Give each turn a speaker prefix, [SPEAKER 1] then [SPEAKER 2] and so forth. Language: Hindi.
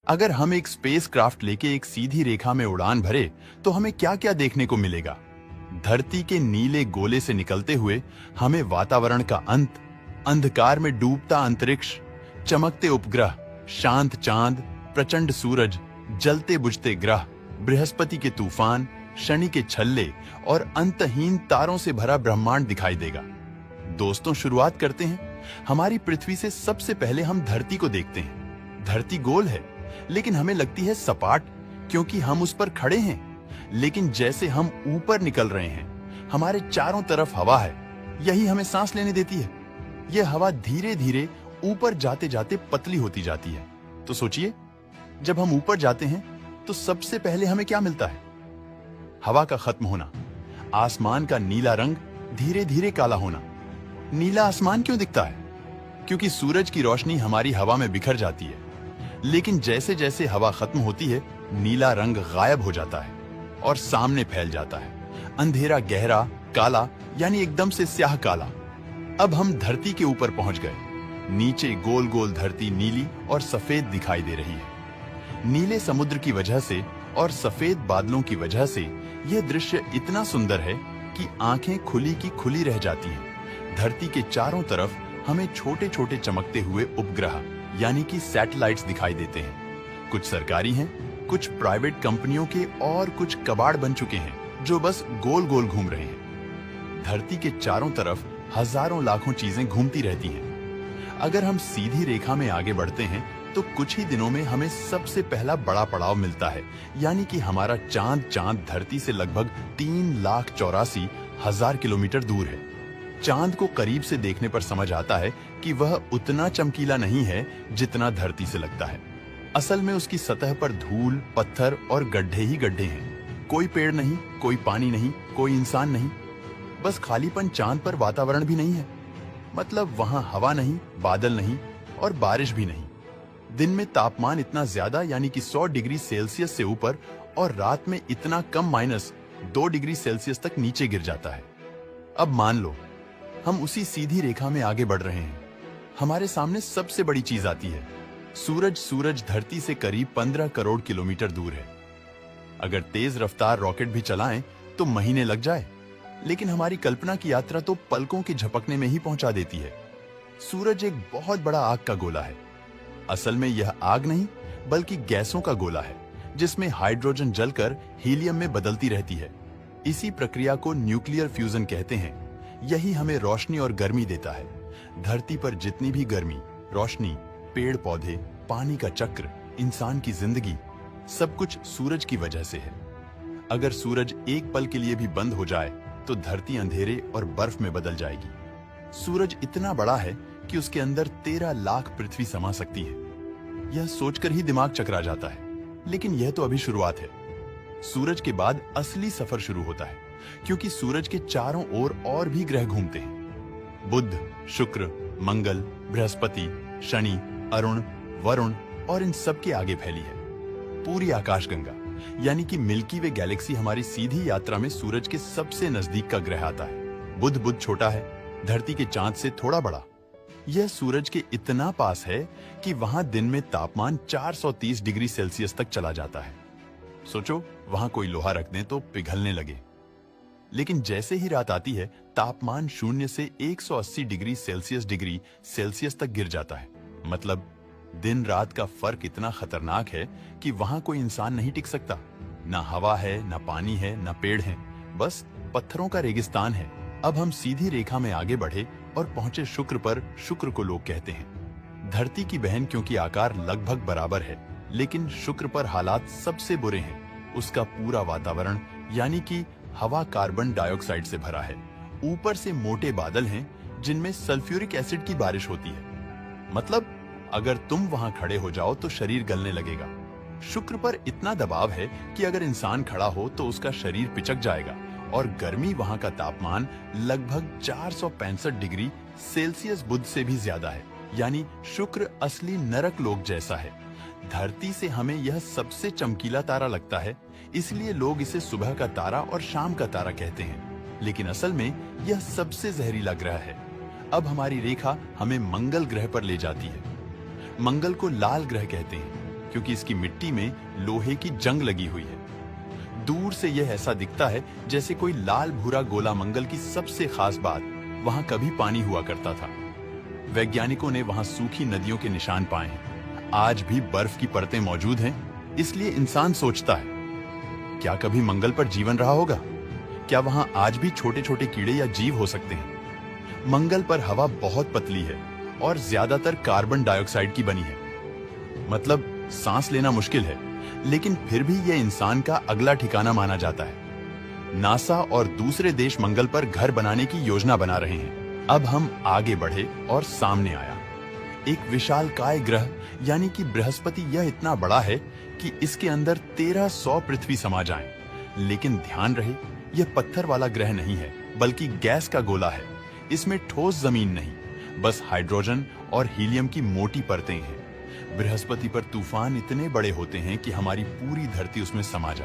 [SPEAKER 1] अगर हम एक स्पेस क्राफ्ट लेके एक सीधी रेखा में उड़ान भरे तो हमें क्या क्या देखने को मिलेगा। धरती के नीले गोले से निकलते हुए हमें वातावरण का अंत, अंधकार में डूबता अंतरिक्ष, चमकते उपग्रह, शांत चांद, प्रचंड सूरज, जलते बुझते ग्रह, बृहस्पति के तूफान, शनि के छल्ले और अंतहीन तारों से भरा ब्रह्मांड दिखाई देगा। दोस्तों, शुरुआत करते हैं। हमारी पृथ्वी से सबसे पहले हम धरती को देखते हैं। धरती गोल है, लेकिन हमें लगती है सपाट, क्योंकि हम उस पर खड़े हैं। लेकिन जैसे हम ऊपर निकल रहे हैं, हमारे चारों तरफ हवा है। यही हमें सांस लेने देती है। यह हवा धीरे धीरे ऊपर जाते जाते पतली होती जाती है। तो सोचिए, जब हम ऊपर जाते हैं तो सबसे पहले हमें क्या मिलता है? हवा का खत्म होना, आसमान का नीला रंग धीरे धीरे काला होना। नीला आसमान क्यों दिखता है? क्योंकि सूरज की रोशनी हमारी हवा में बिखर जाती है। लेकिन जैसे जैसे हवा खत्म होती है, नीला रंग गायब हो जाता है और सामने फैल जाता है। अंधेरा गहरा काला, यानी एकदम से स्याह काला। अब हम धरती के ऊपर पहुंच गए। नीचे गोल गोल धरती नीली और सफेद दिखाई दे रही है। नीले समुद्र की वजह से और सफेद बादलों की वजह से यह दृश्य इतना सुंदर है कि आंखें खुली की खुली रह जाती हैं। धरती के चारों तरफ हमें छोटे छोटे चमकते हुए उपग्रह, यानी कि सैटेलाइट्स दिखाई देते हैं। कुछ सरकारी हैं, कुछ प्राइवेट कंपनियों के और कुछ कबाड़ बन चुके हैं जो बस गोल गोल घूम रहे हैं। धरती के चारों तरफ हजारों लाखों चीजें घूमती रहती हैं। अगर हम सीधी रेखा में आगे बढ़ते हैं तो कुछ ही दिनों में हमें सबसे पहला बड़ा पड़ाव मिलता है, यानी कि हमारा चांद धरती से लगभग 3,84,000 किलोमीटर दूर है। चांद को करीब से देखने पर समझ आता है कि वह उतना चमकीला नहीं है जितना धरती से लगता है। असल में उसकी सतह पर धूल, पत्थर और गड्ढे ही गड्ढे हैं। कोई पेड़ नहीं, कोई पानी नहीं, कोई इंसान नहीं, बस खालीपन। चांद पर वातावरण भी नहीं है, मतलब वहां हवा नहीं, बादल नहीं और बारिश भी नहीं। दिन में तापमान इतना ज्यादा, यानी कि 100 डिग्री सेल्सियस से ऊपर, और रात में इतना कम, -2 डिग्री सेल्सियस तक नीचे गिर जाता है। अब मान लो हम उसी सीधी रेखा में आगे बढ़ रहे हैं। हमारे सामने सबसे बड़ी चीज आती है। सूरज धरती से करीब 15 करोड़ किलोमीटर दूर है। अगर तेज रफ्तार रॉकेट भी चलाएं तो महीने लग जाए, लेकिन हमारी कल्पना की यात्रा तो पलकों के झपकने में ही पहुंचा देती है। सूरज एक बहुत बड़ा आग का गोला है। असल में यह आग नहीं, बल्कि गैसों का गोला है, जिसमें हाइड्रोजन जलकर हीलियम में बदलती रहती है। इसी प्रक्रिया को न्यूक्लियर फ्यूजन कहते हैं। यही हमें रोशनी और गर्मी देता है। धरती पर जितनी भी गर्मी, रोशनी, पेड़ पौधे, पानी का चक्र, इंसान की जिंदगी, सब कुछ सूरज की वजह से है। अगर सूरज एक पल के लिए भी बंद हो जाए तो धरती अंधेरे और बर्फ में बदल जाएगी। सूरज इतना बड़ा है कि उसके अंदर 13 लाख पृथ्वी समा सकती है। यह सोचकर ही दिमाग चकरा जाता है। लेकिन यह तो अभी शुरुआत है। सूरज के बाद असली सफर शुरू होता है, क्योंकि सूरज के चारों ओर और भी ग्रह घूमते हैं। बुध, शुक्र, मंगल, बृहस्पति, शनि, अरुण, वरुण और इन सब के आगे फैली है पूरी आकाशगंगा, यानी कि मिल्की वे गैलेक्सी। हमारी सीधी यात्रा में सूरज के सबसे नजदीक का ग्रह आता है। बुध छोटा है, धरती के चांद से थोड़ा बड़ा। यह सूरज के इतना पास है कि वहां दिन में तापमान 430 डिग्री सेल्सियस तक चला जाता है। सोचो, वहां कोई लोहा रख दें तो पिघलने लगे। लेकिन जैसे ही रात आती है, तापमान 0 से 180 डिग्री सेल्सियस तक गिर जाता है। मतलब दिन रात का फर्क इतना खतरनाक है कि वहां कोई इंसान नहीं टिक सकता। ना हवा है, ना पानी है, ना पेड़ हैं, बस पत्थरों का रेगिस्तान है। अब हम सीधी रेखा में आगे बढ़े और पहुंचे शुक्र पर। शुक्र को लोग कहते हैं धरती की बहन, क्योंकि आकार लगभग बराबर है। लेकिन शुक्र पर हालात सबसे बुरे हैं। उसका पूरा वातावरण, यानी कि हवा कार्बन डाइऑक्साइड से भरा है। ऊपर से मोटे बादल हैं जिनमें सल्फ्यूरिक एसिड की बारिश होती है। मतलब अगर तुम वहां खड़े हो जाओ तो शरीर गलने लगेगा। शुक्र पर इतना दबाव है कि अगर इंसान खड़ा हो तो उसका शरीर पिचक जाएगा। और गर्मी, वहां का तापमान लगभग 465 डिग्री सेल्सियस बुध से भी ज्यादा है। यानी शुक्र असली नरक लोक जैसा है। धरती से हमें यह सबसे चमकीला तारा लगता है, इसलिए लोग इसे सुबह का तारा और शाम का तारा कहते हैं। लेकिन असल में यह सबसे जहरीला ग्रह है। अब हमारी रेखा हमें मंगल ग्रह पर ले जाती है। मंगल को लाल ग्रह कहते हैं क्योंकि इसकी मिट्टी में लोहे की जंग लगी हुई है। दूर से यह ऐसा दिखता है जैसे कोई लाल भूरा गोला। मंगल की सबसे खास बात, वहां कभी पानी हुआ करता था। वैज्ञानिकों ने वहां सूखी नदियों के निशान पाए हैं। आज भी बर्फ की परतें मौजूद हैं। इसलिए इंसान सोचता है, क्या कभी मंगल पर जीवन रहा होगा? क्या वहां आज भी छोटे छोटे कीड़े या जीव हो सकते हैं? मंगल पर हवा बहुत पतली है और ज्यादातर कार्बन डाइऑक्साइड की बनी है। मतलब सांस लेना मुश्किल है, लेकिन फिर भी यह इंसान का अगला ठिकाना माना जाता है। नासा और दूसरे देश मंगल पर घर बनाने की योजना बना रहे हैं। अब हम आगे बढ़े और सामने आया एक विशालकाय ग्रह यानी कि बृहस्पति। यह इतना बड़ा है कि इसके अंदर 1300 पृथ्वी समा जाएं। लेकिन ध्यान रहे, यह पत्थर वाला ग्रह नहीं है, बल्कि गैस का गोला है। इसमें ठोस जमीन नहीं, बस हाइड्रोजन और हीलियम की मोटी परतें हैं। बृहस्पति पर तूफान इतने बड़े होते हैं कि हमारी पूरी धरती उसमें समा जाती है।